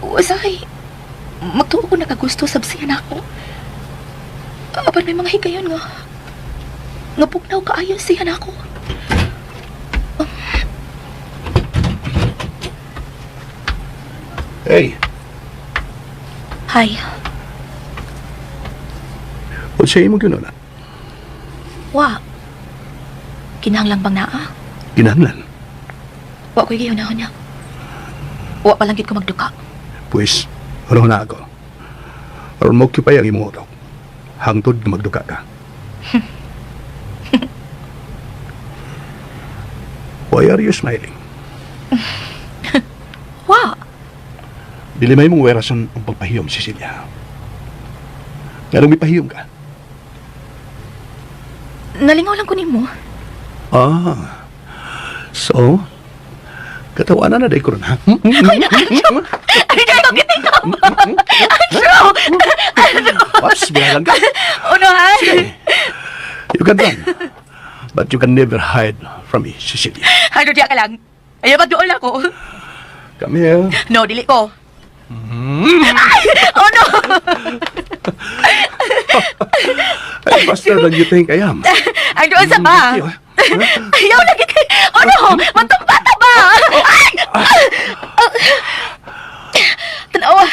Usahay, magtuo ko nakagusto sa siya ako. Apan may mga higayon nga. Nga pugnaw kaayon siya ako. Hey, Hi. o siya mo gano'n na? Wa. Kinahanglang bang naa? Ginahanglan. Wa ko'y gihunahon niya. Wa palangit ko magduka. Pues, Ano na ako? Aron mo kipay ang imong utok. Hangtod na magduka ka. Why are you smiling? Wa. Dili may mong werason ang pagpahiyom, Cecilia. Ganong may pahiyom ka? Nalingaw lang ko nimo. So, katawanan na day ko rin, ha? Ay, dito, giting ko! Andrew! Ops, bilang ka. Unohan! You can run, but you can never hide from me, Cecilia. Andrew, diya ka lang. Ayaw magdoon ako. Come here. No, dili ko. Ay! Oh, no! I'm faster than you think I am. Andrew, asa ba? Thank you, ha? Ayaw lagi kay... Oh, no! Matong bata ba? Ay! Tanawa,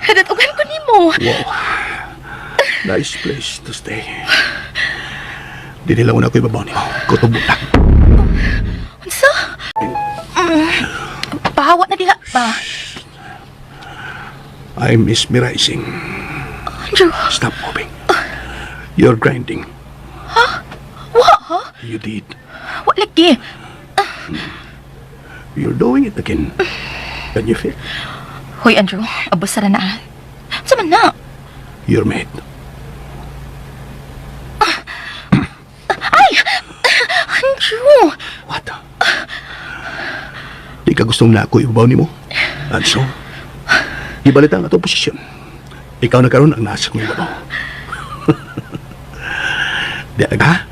kadatugan ko nimo. Wow. Nice place to stay. Di nila una ko ibabaw niyo. Kutubutak. Unsa? Pahawa na diha ba? I'm mesmerizing. Andrew, Stop moving. You're grinding. wa ha? You did. Wa lagi. You're doing it again. Can you feel? Hoy, Andrew, abos ra na. Sa man na? You're made. Ay! Andrew! What? Di ka gustong na ako ibabaw ni mo? And so, ibalita ang atong posisyon. Ikaw na karon ang nasa kong ibabaw. Di ka?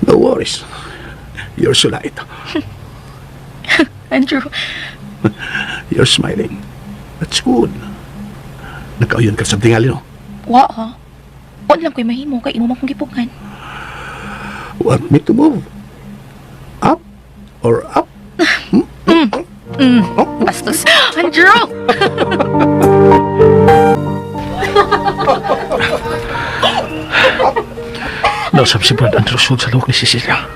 No worries. You're so light. Andrew, You're smiling. That's good. Nagkauyon ka sa tingali, no? wa ha? Wa lang ko'y mahimo kay imo akong gipukan. Want me to move? Up or up? Bastos. Andrew! Nausap si Brad Andrew sud sa luwak ni Cecilia.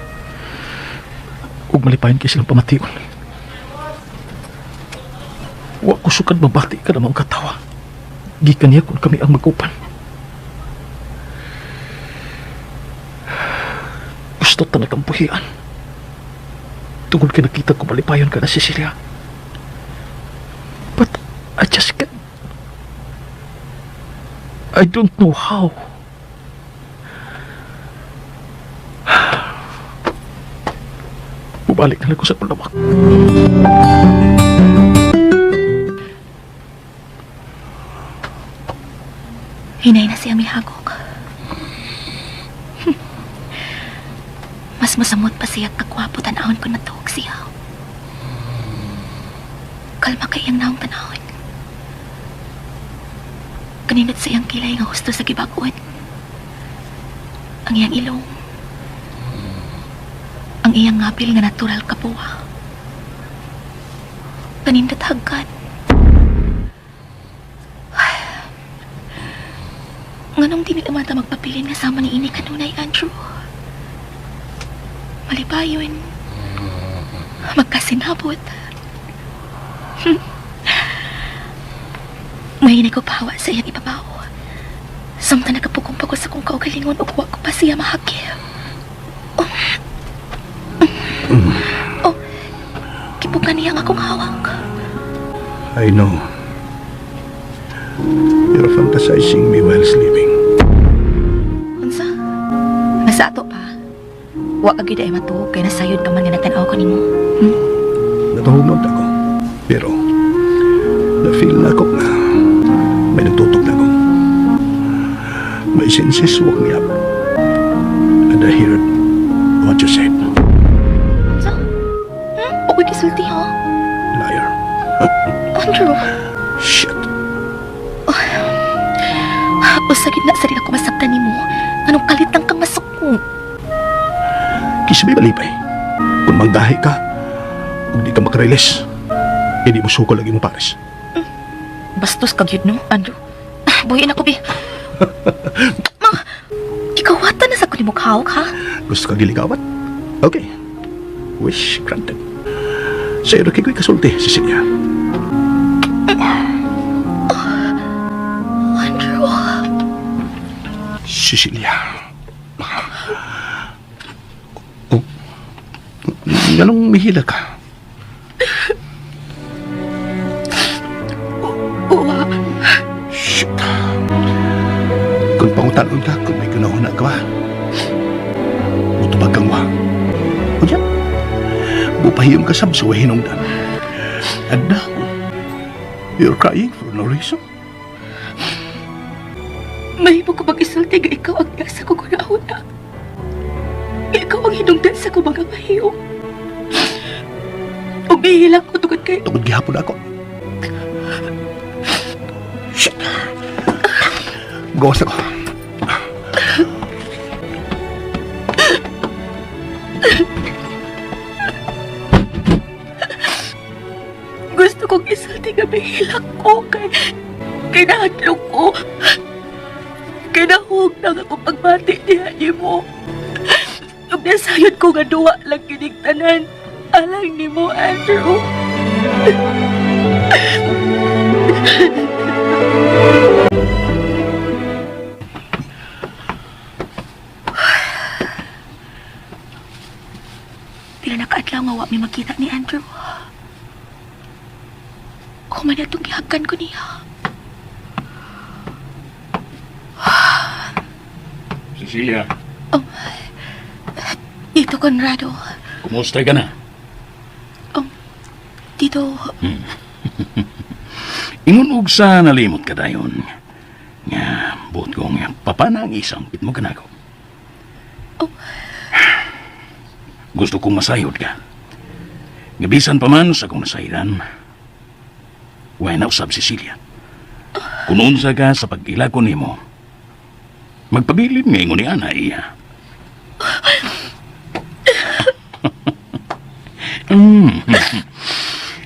Ug malipayon kay silang pamation. Wa ko sukad mabati ka na mga katawa. Gikan niya kung kami ang mag-upan. Gusto talagang buhian. Tungkol kay nakita ko malipayon ka na Cecilia. But I just can't. I don't know how. Bumalik na lang ko sa palawak. Hinay na siya mihagok. Mas masamot pa siya kagwapo tanahon ko natuog siya. Kalma kayang naong tanahon. Kaninot siyang kilay nga husto sa gibaguan. Ang iyang ilong. Ang iyang ngapil nga natural kapuwa. Kanindot hagkan. Nganong di nila mata magpapilin nga sama ni ini kanunay, Andrew? Malipayon. Magkasinabot. May ko pahawa sa iyang ibabaw. Samtang nagapugong pa ko sa kong kaugalingon o kuwa ko pa siya mahagi. Oh, kipukan niya ang akong hawak. I know. You're fantasizing me while sleeping. Unsa? Masato pa. Wa ka gid ay matuog kay nasayod ka man nga nagtan-aw ko nimo. Natuhumot ako. Pero, na-feel na ako na may nagtutok na ako. My senses woke me up. And I heard what you said. Unsa? Okay kisulti ha? Liar. Andrew, Shit. usagid na sa rin ako masabtan nimo. Anong kalitang kang masuko? Kisabi balipay. Kung manggahi ka, kung di ka makarelease, hindi mo suko lagi mo pares. Bastos kag yun, no, Andrew? Buhiin ako, bi. Ma, ikawatan na sa kulimog hawak, ha? Gusto ka giligawan? Okay. Wish granted. Sa iyo, ko'y kasulti, Cecilia. Cecilia. Oh, anong mihila ka? Uwa. Shit. Kung pangutanon ka, kung may kunahuna ka ba? Mutubag kang wa. O yan, bupahiyong ka sa hinungdan. Adda, you're crying for no reason. Mahimo ko mag-isulti nga ikaw ang nasa ko kunahuna. Ikaw ang hinungdan sa ko mga mahiyong. Umihilang ko tungod kay... Tungod gihapon ako. Shit. Gawas ako. Gusto kong isulti nga mahilak ko kay nahadlok ko. Kay nahug na nga kong pagmati niya mo. Nung nasayod ko nga duwa lang kinigtanan. Alang ni mo, Andrew. Pila nakaadlaw nga wa may makita ni Andrew. Human na itong gihagan ko niya. Cecilia, Tito Conrado. kumusta ka na? Tito, Ingon og sa nalimot ka dayon. Nga, buot ko nga, papana ang isang pit mo kanako. Oh. Gusto kong masayod ka. Gabisan pa man sa kong nasayran. Huwag na usab, Cecilia. Kung unsa ka sa pag-ilako nimo, magpabilin nga ingon ni Ana iya.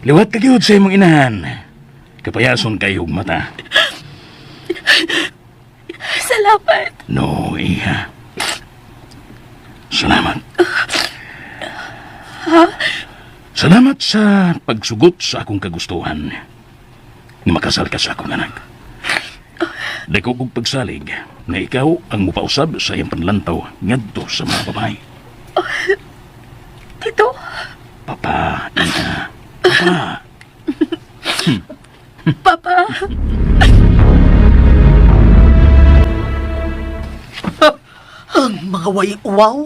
Liwat ka gyud sa imong inahan. Kapayason kayo mata. salamat. No, iya. Salamat. Salamat sa pagsugot sa akong kagustuhan. Nga makasal ka sa akong anak. Dako kong pagsalig na ikaw ang mupausab sa iyang panlantaw ngadto sa mga babae. Tito, Papa, ina. Papa. Papa. Ang mga way-uwaw,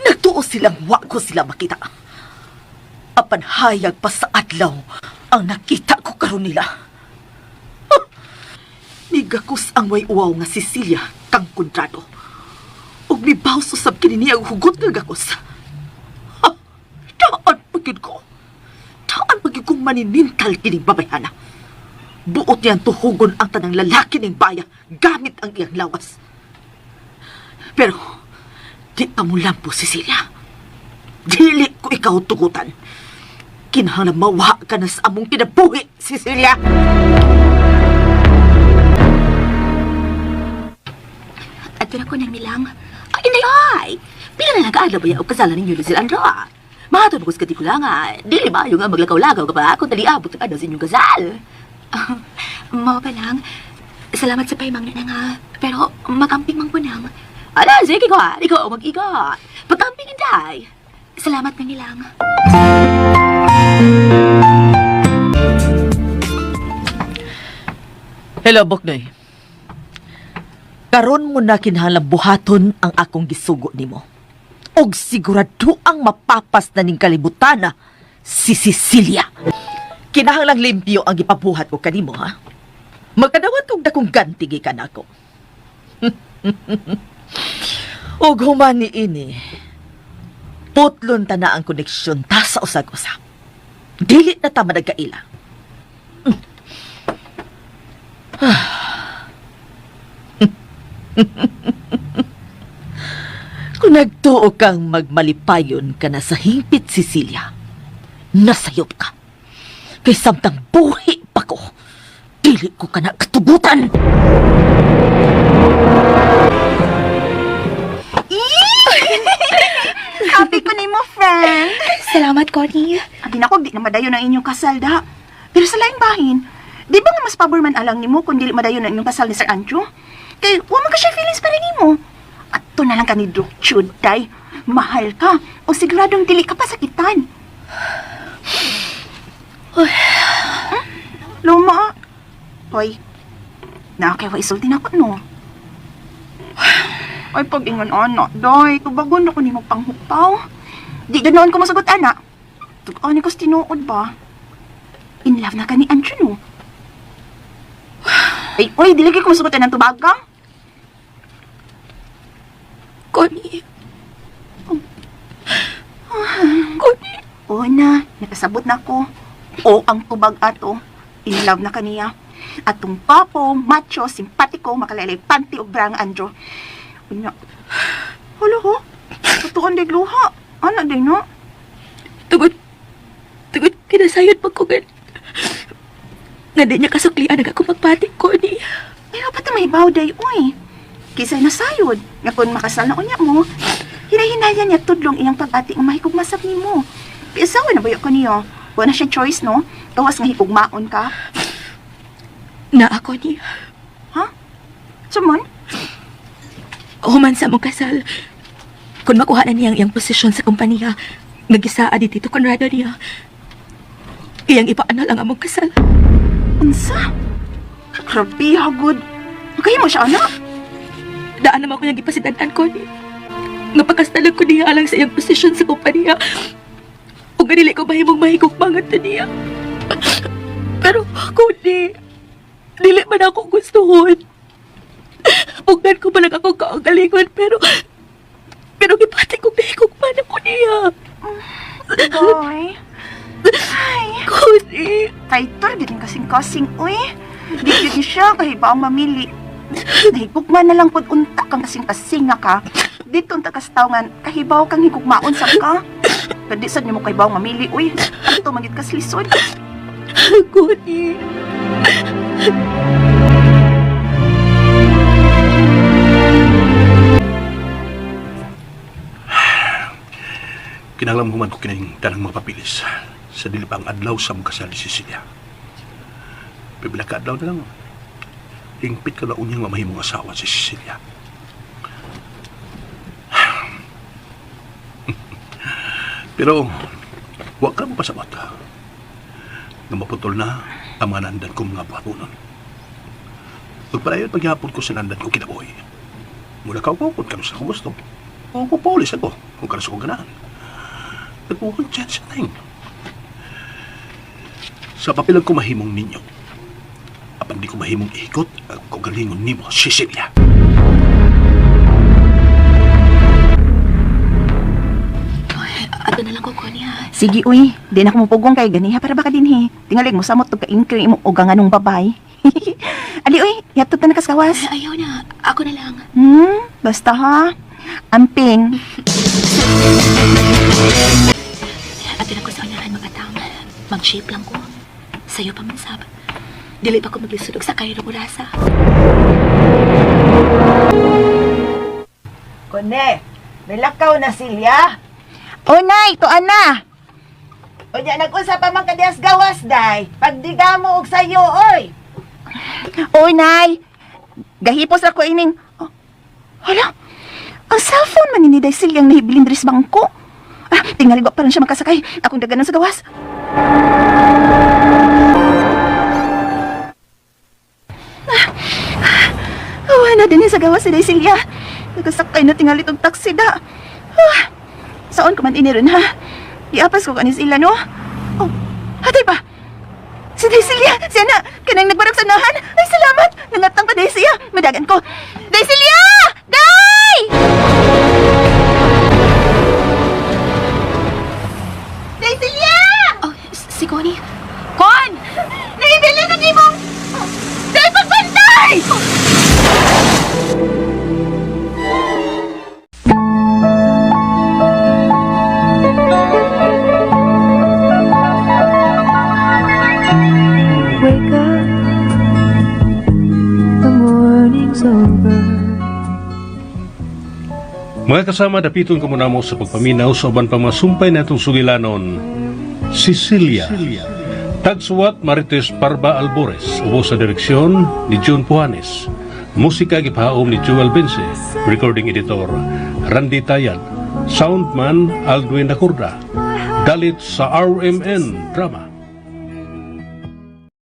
nagtuo silang wa ko sila makita. Apan hayag pa sa adlaw ang nakita ko karon nila. Nigakos ang way-uwaw nga Cecilia kang Conrado. Ug nibaw susab kini niya ang hugot nga gakos. Daan pagid ko. Daan pagid kong maninintal kining babayhana. Buot niyan tuhugon ang tanang lalaki ning baya gamit ang iyang lawas. Pero, di ka mo lang po, Cecilia. Dili ko ikaw tugutan. Kinahanglan mawa ka na sa among kinabuhi, Cecilia! At na ko nang nilang. Ay, inday, ay! Pila na nag-aadla ba yung kasalan ninyo ni Sir Andra? Mahatod ko sa katikulangan. Dili ba yung nga maglakaw-lagaw ka ba? Kung tali-abot na sa inyong kasal. Mga pa lang. Salamat sa paimang na nga. Pero, makamping mang punang. Ala, sige ko ha. Ikaw mag-igot. Pagkamping inday. Salamat na nilang. Hello, Boknoy. Karon mo na kinahanglan buhaton ang akong gisugo nimo. Og sigurado ang mapapas na ning kalibutana si Cecilia. Kinahanglang limpyo ang ipabuhat ko kanimo, ha? Magkadawat kong dakong ganti gikan ako. Og human ni ini, putlon ta na ang koneksyon ta sa usag-usap. Dili na ta madagkaila. Kung nagtuo kang magmalipayon ka na sa hingpit, Cecilia, nasayop ka. Kay samtang buhi pa ko, dili ko ka na katugutan. Happy ko ni mo, friend. Salamat, Connie. Abi na ko, di na madayon ang inyong kasal, da. Pero sa laing bahin, di ba nga mas pabor man alang ni mo kung dili madayon ang inyong kasal ni Sir Andrew? Kay, wala ka siya feelings para nimo. At to na lang ka ni Doc Chuday. Mahal ka. O siguradong dili ka pa sakitan. Luma. Hoy. Nakakaya isulti na ako, no? Ay, pag-ingon, anak, day. Tubagon ako ni mo panghupaw. Di ganoon ko masagot, anak. Tug-ani ko tinuod ba? In love na ka ni Andrew, no? Ay, oy, dilagay ko masagot ng tubagang. Connie. Connie. Oo na, nakasabot na ko. O ang tubag ato. In love na kaniya. Atong papo, macho, simpatiko, makalalay, panty o brang Andrew. Unya. Hala ho? Totoo ang luha. Ano din no? Tugod kinasayod pag ko gan. Nga di niya kasuklian na ako magpati, Connie. Pero pa ito may bawday, uy. Kisay nasayod. Nga kung makasal na unya mo, hinahinaya niya tudlong iyang pag-ati ang mahikugmasap ni mo. Piasawa na bayo ko niyo. Wala na siya choice, no? Tawas nga hikugmaon ka. Na ako niya. Ha? Sumon? Human sa mong kasal. Kung makuha na niyang iyang posisyon sa kumpanya, nagisaa di Tito Conrado niya. Iyang ipaanal ang among kasal. Unsa? Grabe, hagod. Kaya mo siya, anak? Daan naman ko niyang ipasidanan ko ni. Napakastalag ko niya alang sa iyang posisyon sa kumpanya. Kung ganili ko mahimong mahigugmangan na niya. Pero kundi, dili man ako gustuhon. Pugnan ko ba lang ako kaagalingon, pero gipati kong nahigugman ako niya. Boy. Ay. Kundi. Title, di din kasing-kasing, uy. Di yun siya, kahiba ang mamili. Nahigugma na lang pod unta kang kasing-kasing nga ka. Dito unta kastawngan, kahibaw kang higugmaon sa ka. Kadi sad niyo mo kahibaw mamili, uy. Ato magit kas lisod. Kundi. Kinahanglan human ko kining tanang mga papilis sa dili pang adlaw sa mong kasal ni Cecilia. Pipila ka adlaw na lang. Ingpit ka na unyang mamahimong asawa si Cecilia. Pero, huwag ka mo pasabat ha. Na maputol na ang mga nandan kong mga buhapunon. Pagpalayon paghihapon ko sa nandan kong kinabuhi. Muna ka ako kung kanus ako gusto. O pupulis ako kung kanus akong ganahan. Nagpuhang chance na yun. Sa papilang ko mahimong ninyo. Apan di ko mahimong ikot ang kagalingon ni mo, Cecilia. Ato na lang ko, Connie, ha? Sige, uy. Di na ko mupugong kay ganiha para baka din, he. Tingalig mo samot to ka-inkri mo ugang anong babay. Ali, uy. Yatot na nakaskawas. Ayaw na. Ako na lang. Basta ha. Amping. Ato na ko sa unahan mag-atang. Mag-shape lang ko. Sa'yo pa man sab. Dili pa ko maglisudog sa kayo ng urasa. Kone, nilakaw na silya. O, nay. Tuan na. O niya, nag-usap pa man kadiyas gawas, day. Pagdiga mo og sayo, oy. Oy, nay. Gahipos ako ining... Oh, hala. Ang cellphone man ni Daisil yung nahibilin dris bangko. Tingali ba pa rin siya makasakay. Akong daganan sa gawas. Wala din sa gawas si Daisilya. Nagkasakay na tingali itong taksi da. Saan ko man inirin, ha? Iapas ko kanis ila, no? Oh, hatay pa! Si Daisilya! Siya na! Kanang nagbarag sa nahan! Ay, salamat! Nangatang pa, Daisilya! Madagan ko! Daisilya! Day! Daisilya! Oh, si Connie. Kon! Naibili na ni mo! Day, pagbantay! Wake up, the morning's over. Mga kasama, dapiton ko muna mo sa pagpaminaw sa uban pang masumpay na itong sugilanon. Cecilia. Tagsuwat Marites Parba Albores, ubo sa direksyon ni John Pujanes. Musika gipahaom ni Joel Bense, recording editor Randy Tayad, soundman Aldwin Dacorda. Dalit sa RMN Drama.